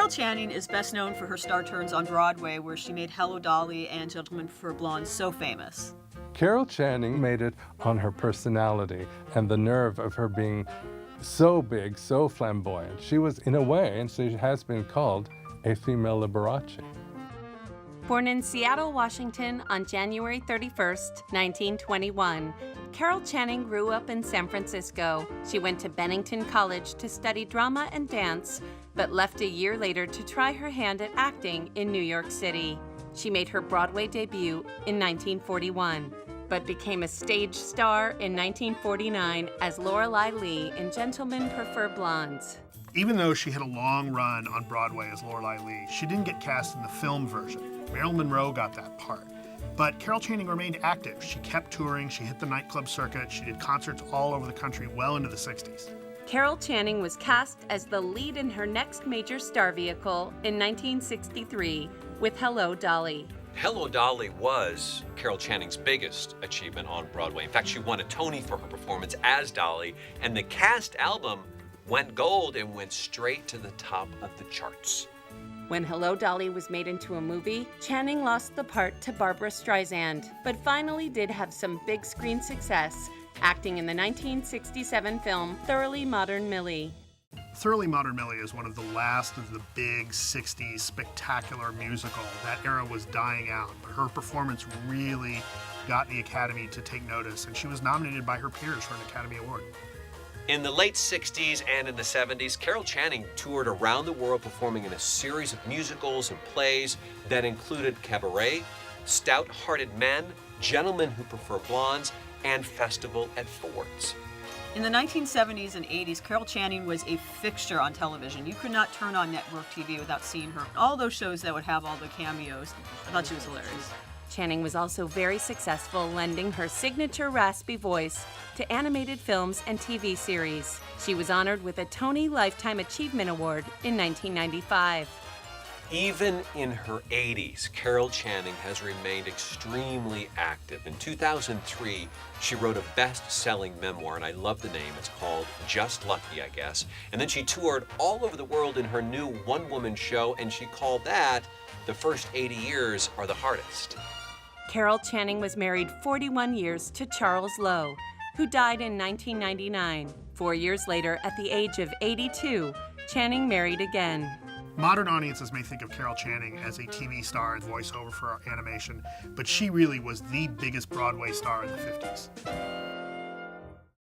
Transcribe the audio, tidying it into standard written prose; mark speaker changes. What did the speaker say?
Speaker 1: Carol Channing is best known for her star turns on Broadway, where she made Hello, Dolly and Gentlemen Prefer Blondes so famous.
Speaker 2: Carol Channing made it on her personality and the nerve of her being so big, so flamboyant. She was, in a way, and she has been called, a female Liberace.
Speaker 3: Born in Seattle, Washington on January 31st, 1921, Carol Channing grew up in San Francisco. She went to Bennington College to study drama and dance, but left a year later to try her hand at acting in New York City. She made her Broadway debut in 1941, but became a stage star in 1949 as Lorelei Lee in Gentlemen Prefer Blondes.
Speaker 4: Even though she had a long run on Broadway as Lorelei Lee, she didn't get cast in the film version. Marilyn Monroe got that part. But Carol Channing remained active. She kept touring, she hit the nightclub circuit, she did concerts all over the country well into the 60s.
Speaker 3: Carol Channing was cast as the lead in her next major star vehicle in 1963 with Hello, Dolly.
Speaker 5: Hello, Dolly was Carol Channing's biggest achievement on Broadway. In fact, she won a Tony for her performance as Dolly, and the cast album went gold and went straight to the top of the charts.
Speaker 3: When Hello, Dolly was made into a movie, Channing lost the part to Barbra Streisand, but finally did have some big screen success, acting in the 1967 film Thoroughly Modern Millie.
Speaker 4: Thoroughly Modern Millie is one of the last of the big 60s spectacular musical. That era was dying out, but her performance really got the Academy to take notice, and she was nominated by her peers for an Academy Award.
Speaker 5: In the late 60s and in the 70s, Carol Channing toured around the world performing in a series of musicals and plays that included Cabaret, Stout-Hearted Men, Gentlemen Who Prefer Blondes, and Festival at Ford's.
Speaker 1: In the 1970s and 80s, Carol Channing was a fixture on television. You could not turn on network TV without seeing her. All those shows that would have all the cameos, I thought she was hilarious.
Speaker 3: Channing was also very successful, lending her signature raspy voice to animated films and TV series. She was honored with a Tony Lifetime Achievement Award in 1995.
Speaker 5: Even in her 80s, Carol Channing has remained extremely active. In 2003, she wrote a best-selling memoir, and I love the name. It's called Just Lucky, I guess. And then she toured all over the world in her new one-woman show, and she called that The First 80 Years Are the Hardest.
Speaker 3: Carol Channing was married 41 years to Charles Lowe, who died in 1999. 4 years later, at the age of 82, Channing married again.
Speaker 4: Modern audiences may think of Carol Channing as a TV star and voiceover for animation, but she really was the biggest Broadway star in the 50s.